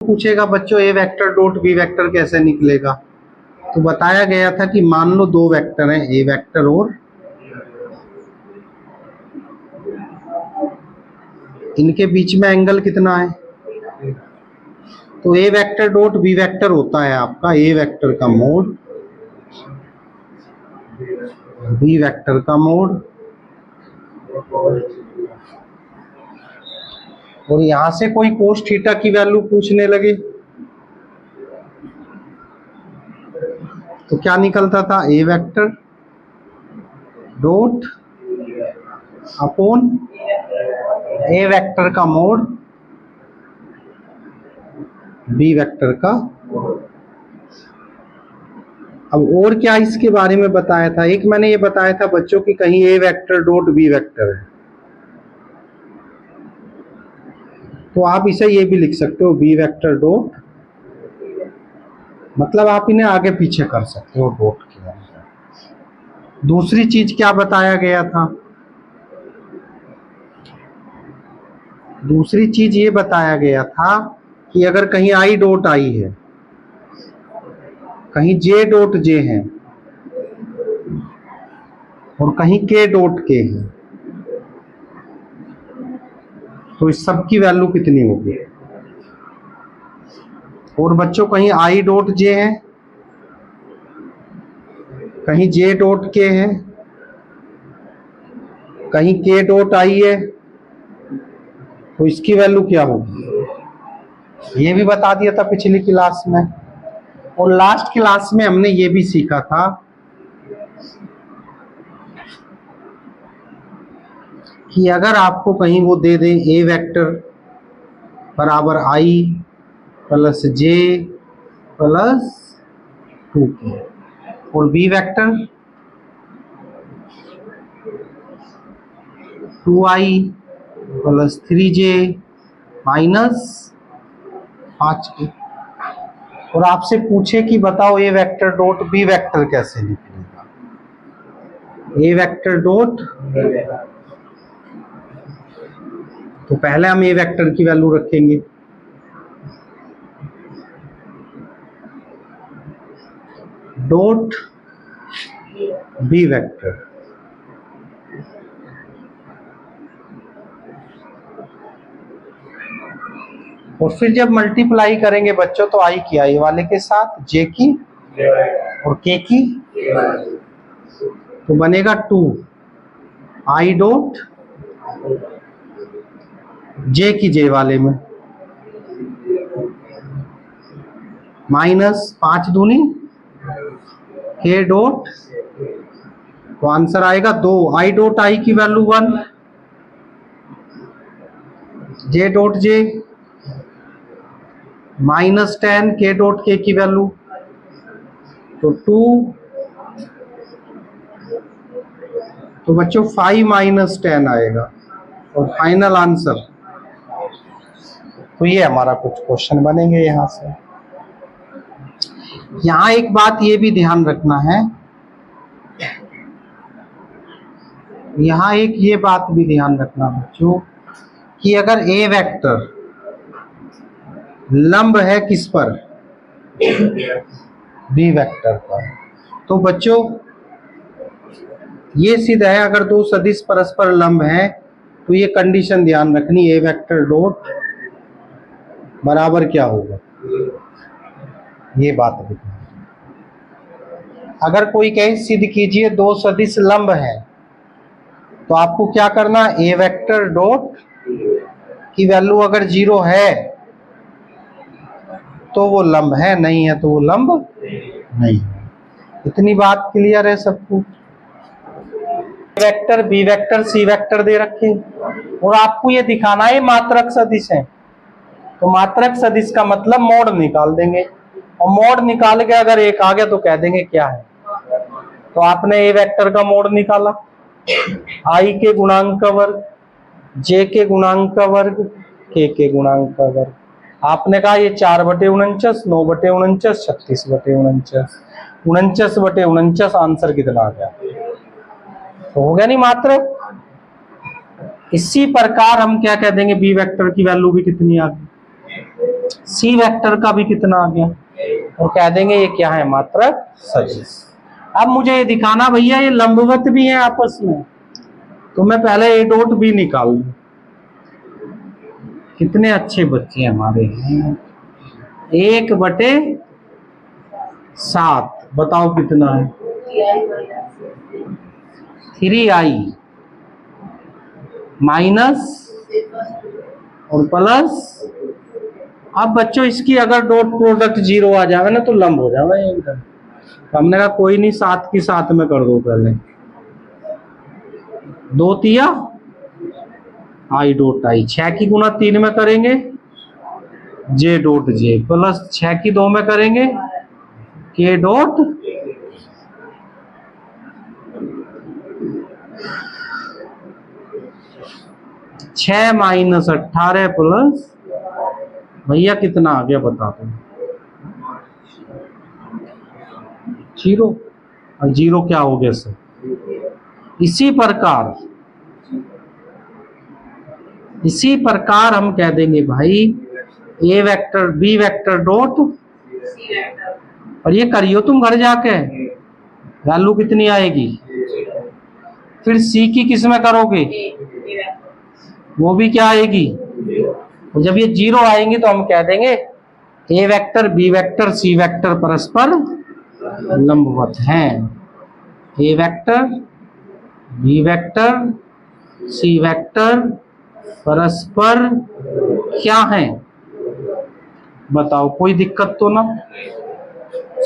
पूछेगा बच्चों ए vector dot B vector कैसे निकलेगा, तो बताया गया था कि मान लो दो वेक्टर हैं ए वेक्टर और इनके बीच में एंगल कितना है, तो A vector dot B vector होता है आपका ए वेक्टर का मोड बी वेक्टर का मोड, और यहां से कोई कोस थीटा की वैल्यू पूछने लगे तो क्या निकलता था ए वेक्टर डॉट अपॉन ए वेक्टर का मोड बी वेक्टर का। अब और क्या इसके बारे में बताया था, एक मैंने ये बताया था बच्चों की कहीं ए वेक्टर डॉट बी वेक्टर है तो आप इसे ये भी लिख सकते हो बी वेक्टर डॉट, मतलब आप इन्हें आगे पीछे कर सकते हो डॉट के अंदर। दूसरी चीज क्या बताया गया था, दूसरी चीज ये बताया गया था कि अगर कहीं आई डॉट आई है, कहीं जे डॉट जे है और कहीं के डॉट के है, तो इस सब की वैल्यू कितनी होगी। और बच्चों कहीं आई डॉट जे है, कहीं जे डॉट के है, कहीं के डॉट आई है, तो इसकी वैल्यू क्या होगी, ये भी बता दिया था पिछली क्लास में। और लास्ट क्लास में हमने ये भी सीखा था कि अगर आपको कहीं वो दे दें ए वेक्टर बराबर आई प्लस जे प्लस 2 और B vector 2i plus 3j minus 5k, और आपसे पूछे कि बताओ ए वेक्टर डॉट बी वेक्टर कैसे निकलेगा, ए वेक्टर डॉट, तो पहले हम ए वेक्टर की वैल्यू रखेंगे डॉट बी वेक्टर, और फिर जब मल्टीप्लाई करेंगे बच्चों तो आई की आई वाले के साथ, जे की और के की, तो बनेगा 2 आई डॉट जे की जे वाले में माइनस 5 दूनी के डॉट, तो आंसर आएगा 2 आई डॉट आई की value 1, J dot J minus 10 के डॉट के की वैल्यू, तो 2, तो बच्चों 5 माइनस 10 आएगा और फाइनल आंसर, तो ये हमारा कुछ क्वेश्चन बनेंगे यहां से। यहां एक बात ये भी ध्यान रखना है, यहां एक ये बात भी ध्यान रखना बच्चों कि अगर ए वेक्टर लंब है किस पर, बी वेक्टर पर, तो बच्चों ये सिद्ध है अगर दो सदिश परस्पर लंब हैं तो ये कंडीशन ध्यान रखनी, ए वेक्टर डॉट बराबर क्या होगा, ये बात भी। अगर कोई कहे सिद्ध कीजिए दो सदिश लंब है तो आपको क्या करना, ए वेक्टर डॉट की वैल्यू अगर 0 है तो वो लंब है, नहीं है तो वो लंब नहीं है। इतनी बात क्लियर है सबको। Vector B vector C vector दे रखे और आपको ये दिखाना है मात्रक सदिश है, तो मात्रक सदिश का मतलब मोड निकाल देंगे, और मोड निकाल के अगर एक आ गया तो कह देंगे क्या है। तो आपने ए वेक्टर का मोड निकाला, आई के गुणांक का वर्ग, जे के गुणांक का वर्ग, के गुणांक का वर्ग। आपने कहा ये 4/49, 9/49, 36/49, 49/49 आंसर कितना आ गया, तो हो गया नहीं मात्रक। इसी प्रकार हम क्या कह देंगे बी वेक्टर की वैल्यू भी कितनी आ गई, सी वेक्टर का भी कितना आ गया, तो कह देंगे ये क्या है, मात्रक सदिश। अब मुझे ये दिखाना भैया ये लंबवत भी है आपस में, तो मैं पहले ए डॉट भी निकाल लूं। कितने अच्छे बच्चे हमारे हैं। 1/7 बताओ कितना है, 3i माइनस और प्लस। अब बच्चों इसकी अगर डॉट प्रोडक्ट 0 आ जाए ना तो लंब हो जाए एकदम। तो हमने कहा कोई नहीं, 7 की 7 में कर दो पहले, 2 तिया आई डॉट आई, 6 की गुना 3 में करेंगे जे डॉट जे, प्लस 6 की 2 में करेंगे के डॉट, छह माइनस 18 प्लस भैया कितना आ गया बता दो, 0। और 0 क्या हो गया सर। इसी प्रकार हम कह देंगे भाई ए वेक्टर बी वेक्टर डॉट, और ये करियो तुम घर जाके, वैल्यू कितनी आएगी। फिर सी की किस में करोगे, वो भी क्या आएगी। और जब ये 0 आएंगी तो हम कह देंगे A vector B vector C vector परस्पर लंबवत हैं। A vector B vector C vector परस्पर क्या है, बताओ। कोई दिक्कत तो ना,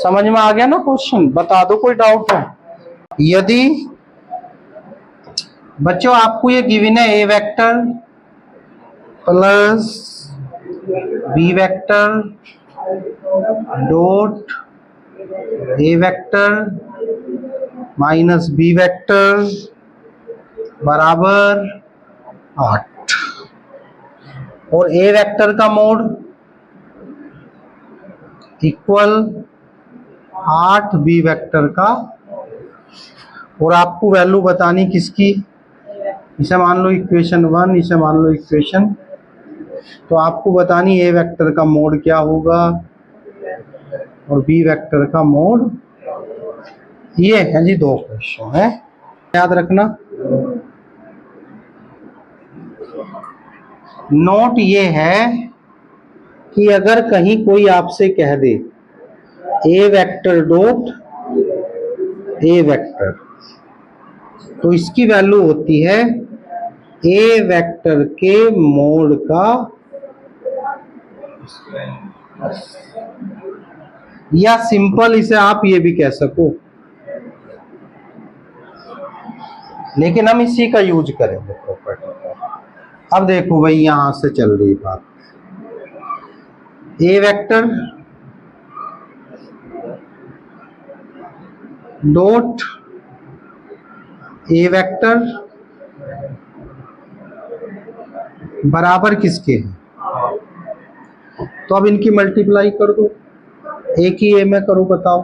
समझ में आ गया ना क्वेश्चन, बता दो कोई डाउट है। यदि बच्चों आपको ये गिवन है A vector plus B vector dot A vector minus B vector बराबर 8, और ए वेक्टर का मोड इक्वल 8 बी वेक्टर का, और आपको वैल्यू बतानी किसकी, इसे मान लो इक्वेशन 1, इसे मान लो इक्वेशन, तो आपको बतानी ए वेक्टर का मोड क्या होगा और बी वेक्टर का मोड। ये है जी 2 क्वेश्चन है, याद रखना। नोट ये है कि अगर कहीं कोई आपसे कह दे ए वेक्टर डॉट ए वेक्टर, तो इसकी वैल्यू होती है ए वेक्टर के मोड का, या सिंपल इसे आप ये भी कह सको, लेकिन हम इसी का यूज करेंगे प्रॉपर्टी का। अब देखो भाई यहां से चल रही बात, ए वेक्टर डॉट ए वेक्टर बराबर किसके हैं, तो अब इनकी मल्टीप्लाई कर दो, एक ही ए में करो, बताओ।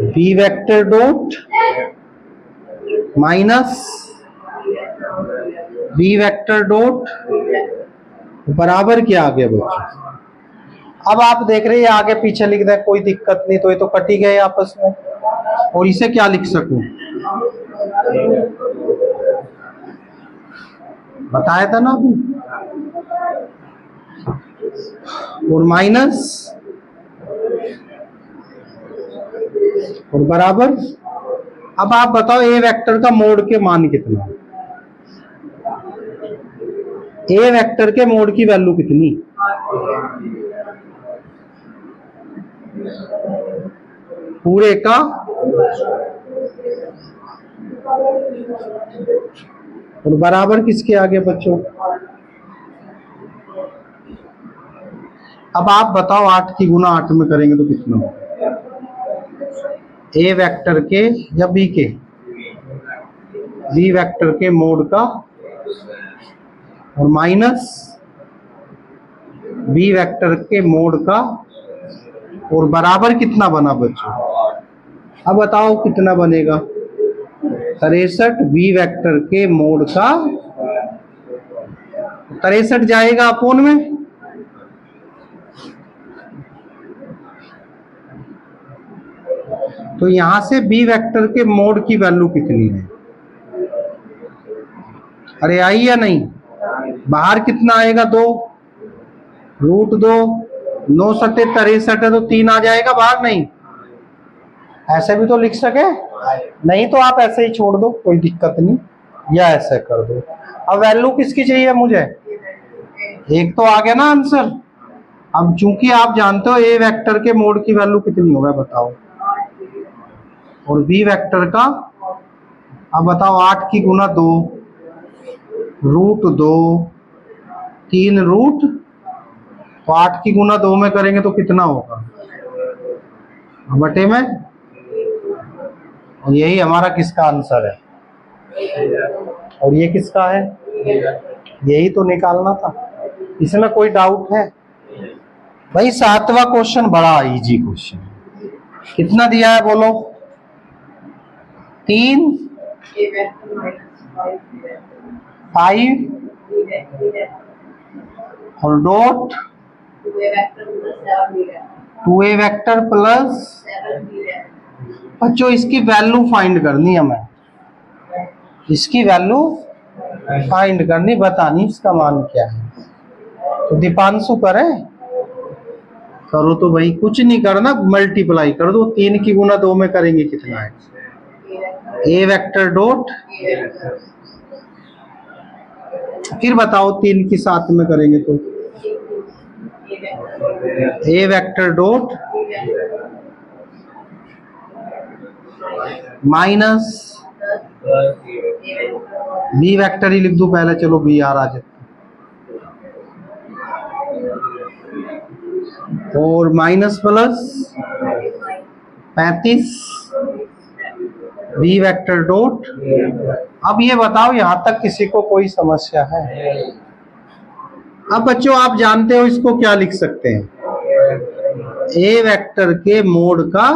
B vector dot minus B vector dot बराबर क्या आ गया बच्चों। अब आप देख रहे हैं आगे पीछे लिख दें कोई दिक्कत नहीं, तो ये तो कट ही गए आपस में। और इसे क्या लिख सकूं, बताया था ना अभी, और माइनस और बराबर। अब आप बताओ ए वेक्टर का मोड के मान कितना है, ए वेक्टर के मोड की वैल्यू कितनी, पूरे का, और बराबर किसके आगे बच्चों। अब आप बताओ 8 की गुना 8 में करेंगे तो कितना होगा, ए वेक्टर के या बी के, बी वेक्टर के मोड का, और माइनस बी वेक्टर के मोड का, और बराबर कितना बना बच्चों, अब बताओ कितना बनेगा 63 बी वेक्टर के मोड का 63 जाएगा अपोन में, तो यहां से बी वेक्टर के मोड की वैल्यू कितनी है? अरे आई या नहीं? बाहर कितना आएगा 2 √2, 9 सत्ते 63 है तो 3 आ जाएगा बाहर। नहीं, ऐसे भी तो लिख सके, नहीं तो आप ऐसे ही छोड़ दो, कोई दिक्कत नहीं, या ऐसे कर दो। अब वैल्यू किसकी चाहिए मुझे? एक तो आ गया ना आंसर। अब चूंकि आप जानते हो ए वेक्टर के मोड की वैल्यू कितनी होगा बताओ, और बी वेक्टर का, अब बताओ 8 की गुना 2 √2 3 रूट, तो 8 की गुना 2 में करेंगे तो कितना होगा बटे में, और यही हमारा किसका आंसर है, और ये किसका है? यही तो निकालना था, इसमें कोई डाउट है? भाई 7वां क्वेश्चन बड़ा इजी क्वेश्चन, कितना दिया है बोलो? 3 5 और डॉट 2a वेक्टर प्लस, बच्चों इसकी वैल्यू फाइंड करनी है, हमें इसकी वैल्यू फाइंड करनी, बतानी इसका मान क्या है। तो दीपांशु करे, करो तो भाई, कुछ नहीं करना, मल्टीप्लाई कर दो। 3 की गुना 2 में करेंगे कितना है? ए वेक्टर डॉट, फिर बताओ 3 की 7 में करेंगे तो A vector dot minus B vector ही लिख दो पहले, चलो बी आर आ जाए, और minus plus 35 B vector dot. अब ये बताओ यहां तक किसी को कोई समस्या है? अब बच्चों आप जानते हो इसको क्या लिख सकते हैं? ए वेक्टर के मोड का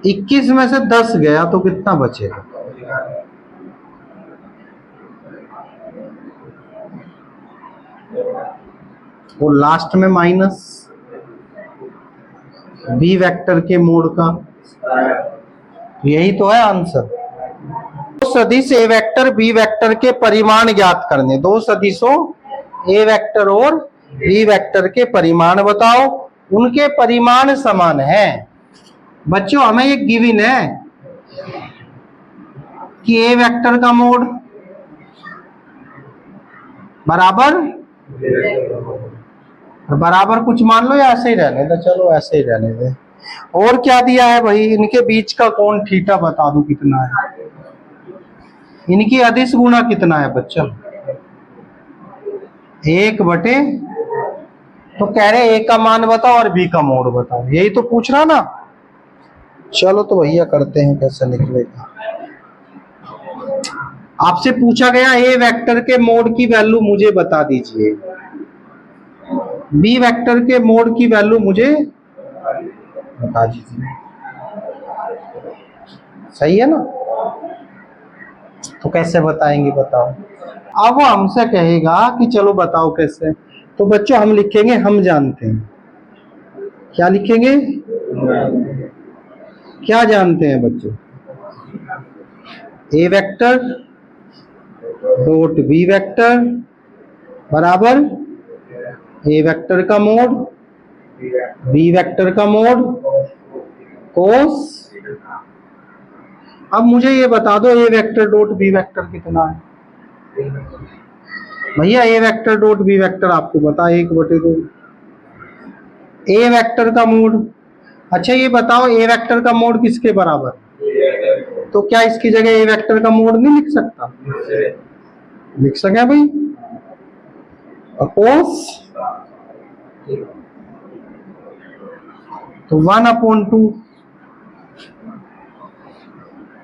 21 में से 10 गया तो कितना बचेगा? और लास्ट में माइनस बी वेक्टर के मोड का, यही तो है आंसर। दो सदिश ए वेक्टर बी वेक्टर के परिमाण ज्ञात करने, दो सदिशों ए वेक्टर और बी वेक्टर के परिमाण बताओ, उनके परिमाण समान हैं। बच्चों हमें ये गिवन है कि ए वेक्टर का मोड बराबर, बराबर कुछ मान लो या ऐसे ही रहने दे, चलो ऐसे ही रहने दे। और क्या दिया है भाई? इनके बीच का कोण थीटा बता दो कितना है, इनकी अदिश गुणा कितना है बच्चा? 1 बटे, तो कह रहे ए का मान बताओ और बी का मोड बताओ, यही तो पूछ रहा ना। चलो तो भैया करते हैं कैसे निकलेगा। आपसे पूछा गया ए वेक्टर के मोड की वैल्यू मुझे बता दीजिए, बी वेक्टर के मोड की वैल्यू मुझे बता दीजिए, सही है ना? तो कैसे बताएंगे बताओ? अब वो हमसे कहेगा कि चलो बताओ कैसे, तो बच्चों हम लिखेंगे हम जानते हैं। क्या लिखेंगे? क्या जानते हैं बच्चों? ए वेक्टर डॉट बी वेक्टर बराबर ए वेक्टर का मोड बी वेक्टर का मोड कोस। अब मुझे ये बता दो ए वेक्टर डॉट बी वेक्टर कितना है? भैया ए वेक्टर डॉट बी वेक्टर आपको बता 1/2 ए वेक्टर का मोड। अच्छा ये बताओ ए वेक्टर का मोड किसके बराबर? तो क्या इसकी जगह ए वेक्टर का मोड नहीं लिख सकता? लिख सके भाई, कोस तो 1/2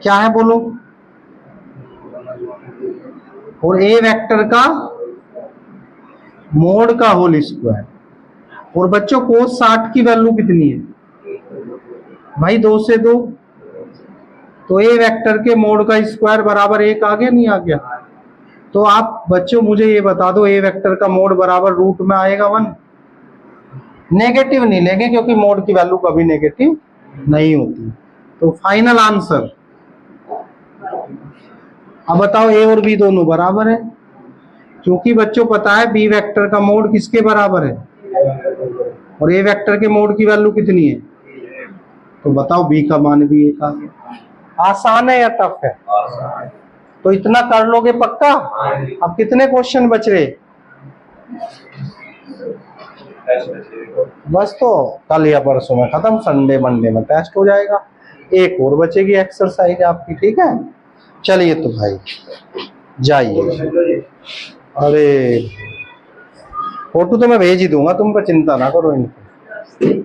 क्या है बोलो? और ए वेक्टर का मोड का होल स्क्वायर। और बच्चों कोस 60 की वैल्यू कितनी है? भाई 2 से 2, तो ए वेक्टर के मोड का स्क्वायर बराबर 1 आ गया, नहीं आ गया? तो आप बच्चों मुझे ये बता दो, ए वेक्टर का मोड बराबर रूट में आएगा 1? नेगेटिव नहीं लेंगे क्योंकि मोड की वैल्यू कभी नेगेटिव नहीं होती। तो फाइनल आंसर, अब बताओ ए और बी दोनों बराबर है, क्योंकि बच्चों पता है बी वेक्टर का मोड किसके बराबर है और ए वेक्टर के मोड की वैल्यू कितनी है, तो बताओ बी का मान भी 1 आ गया। आसान है या टफ है? तो इतना कर लोगे पक्का? अब कितने क्वेश्चन बच रहे? बस, तो कल या परसों में खत्म, संडे मंडे में टेस्ट हो जाएगा। एक और बचेगी एक्सरसाइज आपकी, ठीक है? चलिए तो भाई जाइए। अरे फोटो तो मैं भेज ही दूंगा, तुम पर चिंता ना करो इनको।